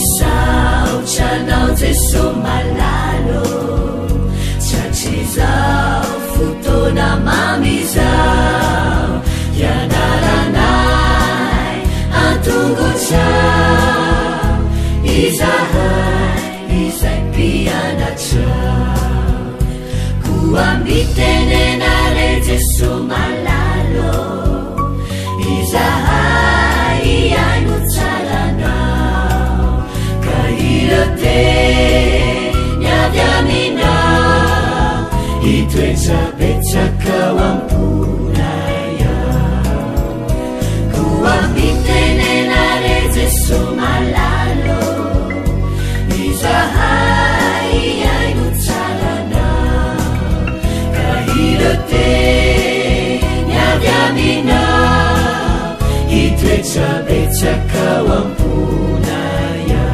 misaotranao jeso malalo tratrizao fotoana mamizao ianaranay antongotrao izahay izay mpianatrao koambitenenare jeso malalo izahay iaino tsaranao ka irote niavy aminao itoetsapetsakao amponaya koambitenenare jeso malalo izahay iaino tsaranao ka irote niavy aminao itoetsapetsakao amponaya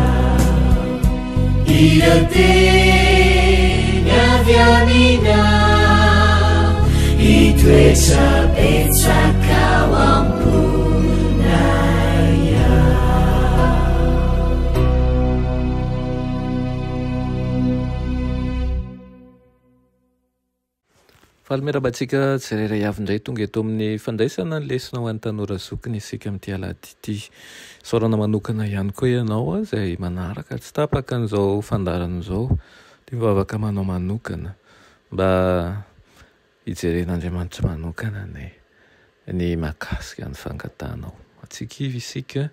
irote niavy aminao itoetsapetsakao amponaya. Fahalmerabantsika jerera avy indray tonga eto amin'ny fandraisana ny lesona ho an'ny tanora zokiny isika amin'ity alahady ity. Saorana manokana ihany koa ianao izay manaraka tsy tapaka an'izao fandaran'izao dia mivavaka manao manokana mba hijeren'Andriamanitra manokana ny mahakasika ny fangatanao. Atsikivy isika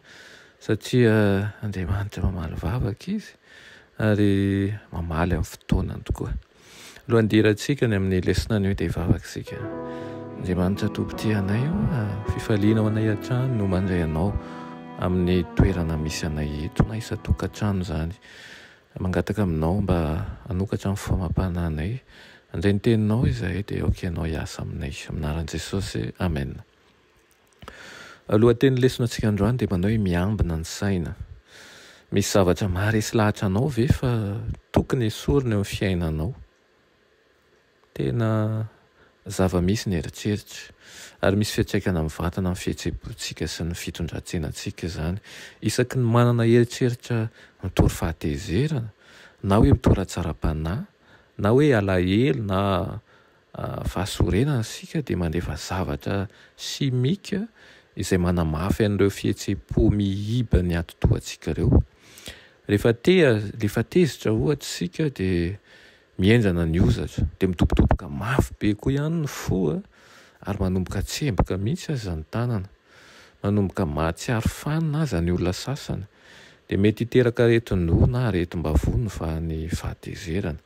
satria Andriamanitra mamaly vavaka izy ary mamaly amin'ny fotoanany tokoa. Lohandirantsika ny amin'ny lesona ny hoe dia vavaka isika. Andriamanitra tompom-tianay fifaliana ho anay an-trano no mandray anao amin'ny toerana misy anay eto na isa-tokantrano izany. Mangataka aminao mba hanokatra amin'ny famapana anay. Andray ny teninao izahay dia okenao hiasa aminay. Aminaran'i Jesosy. Amen. Lohateny lesona antsika androany dia manao hoe miambina ny saina. Misy zavatra maharesy lahatra anao ve fa tokony esorina eo amin'ny fiainanao. Tena zava-misy ny eritreritra ary misy fiantraikana amin'ny vatana amin'ny fihetseham-pontsika sy ny fitondran-tsenantsika izany. Isaky ny manana eritreritra mitory fahatezerana na hoe mitory hatsaram-panahy na hoe alahelo na fahasorenana isika dia mandefa zavatra simika izay manamafy an'ireo fihetseham-po mihiba ny atotoantsika ireo. Rehefa tezitra ohatra isika dia mienjana ny ozatra dia mitobotoboka mafy be koa ihany ny fo ary manomboka tsemboka mihitsy aza ny tanana, manomboka mahatsiaro fanina aza ny olona sasany dia mety hiteraka aretin-doha na aretim-bavony fa ny fahatezerana.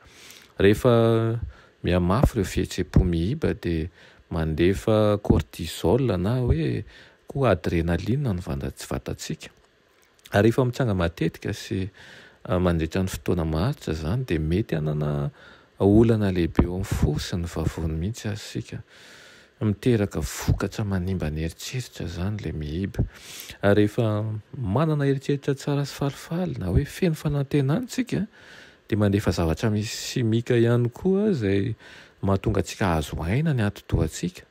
Rehefa mihamafy ireo fihetseham-po mihiba dia mandefa cortisol na hoe koa adrénaline ny vatantsika. Ary rehefa mitsanga matetika sy mandritra ny fotoana maharitra izany dia mety hanana olana lehibe eo amin'ny fo sy ny vavony mihitsy azysika. Miteraka vokatra manimba ny eritreritra izany ilay mihiba. Ary rehefa manana eritreritra tsara sy falifaly na hoe feno fanantenana isika dia mandefa zavatra misy simika ihany koa izay mahatonga antsika azo aina ny atotoantsika.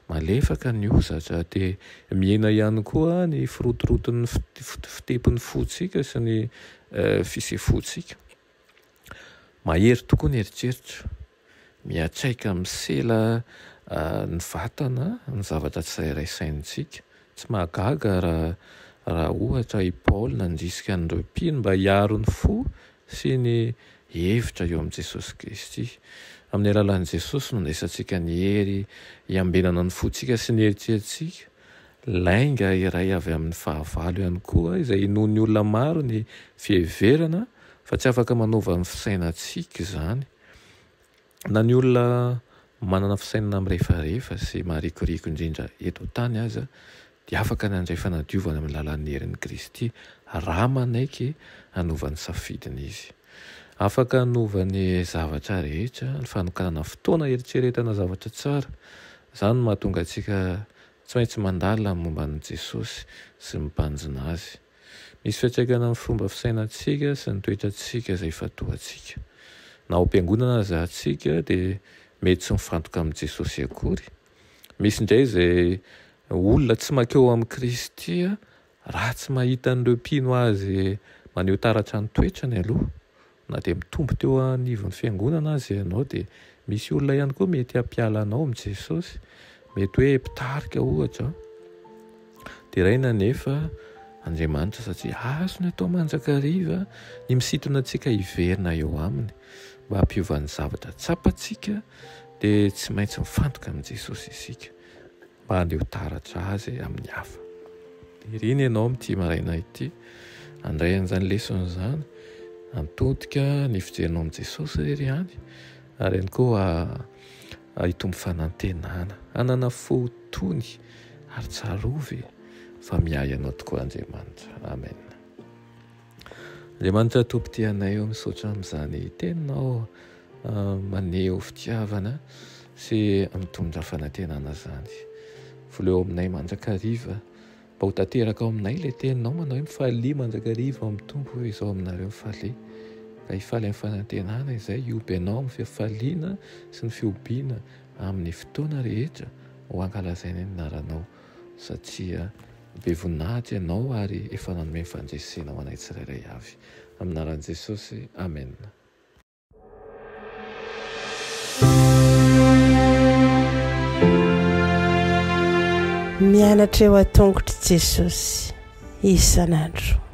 Malefaka ny ozatra dia miena ihany koa ny firotoroton'ny fitepon'ny fontsika sy ny fisefoantsika. Mahery tokoa ny eritreritra, miatraika misela ny vatana ny zavatra tsirairay saintsika. Tsy mahagaga raha ohatra i Paoly nandrisika an'ireo mpino mba hiaro ny fo sy ny hevitra eo amin'i Jesosy Kristy. Amin'ny alalan'i Jesosy no ndraisantsika ny hery hiambenana ny fontsika sy ny eritreritsika. Lainga iray avy amin'ny fahavalo ihany koa izay noho ny olona maro ny fiheverana fa tsy afaka manova ny fisainantsika izany. Na ny olona manana fisainana mirehefarehefa sy maharikoriko indrindra eto tany aza dia afaka ny andray fanadiovana amin'ny lalan'ny herin'i Kristy raha manaiky hanovany safidiny izy. Afaka hanovany zavatra rehetra, ny fanokanana fotoana eritreretana zavatra tsara. Izany mahatonga antsika tsy maintsy mandala ny momba an'i Jesosy sy mibanjina azy. Misy fiantraikana amin'ny fomba fisainantsika sy ny toetrantsika izay fatohantsika. Na ao am-piangonana aza antsika dia mety tsy mifantoka amin'i Jesosy akory. Misy indray izay olona tsy mankeo amin'i Kristy raha tsy mahita an'ireo mpino azy maneho taratra ny toetrany aloha na dia mitombo teo anivon'ny fiangonana azy ianao dia misy olona ihany koa mety hampiala anao amin'i Jesosy, mety hoe mpitarika ohatra dia raina nefa Andriamanitra satria azo ny atao manjakariva ny misintona antsika hiverina eo aminy mba hampiovany zavatra tsapantsika dia tsy maintsy mifantoka amin'i Jesosy isika mba handeho taratra azy amin'ny hafa. Iriny ianao amin'ity maraina ity handray an'izany lesona izany, antodika ny fijerinao amin'i Jesosy rery ihany ary ihany koa hitombo fanantenana, hanana fotony ary tsarovy fa miay ianao tokoa Andriamanitra. Amen. Andriamanitra tompo-tianay eo misaotra amin'izany teninao maneho fitiavana sy mitondra fanantenana izany. Voleo aminay manjakariva mba ho tanteraka ao aminay ilay teninao manao hoe mifalia manjakariva ao amin'ny tompo izao aminareo mifalia. Ka hifaly amin'ny fanantenana izay hioby ianao amin'ny fihafaliana sy ny fihobiana amin'ny fotoana rehetra ho ankalazaina ny anaranao satria be voninahitra ianao ary efa nanome fanjesena ho anay tsirairay avy. Amin'ny anaran'i Jesosy. Amen. Mianatra eo an-tongotry Jesosy isan'andro.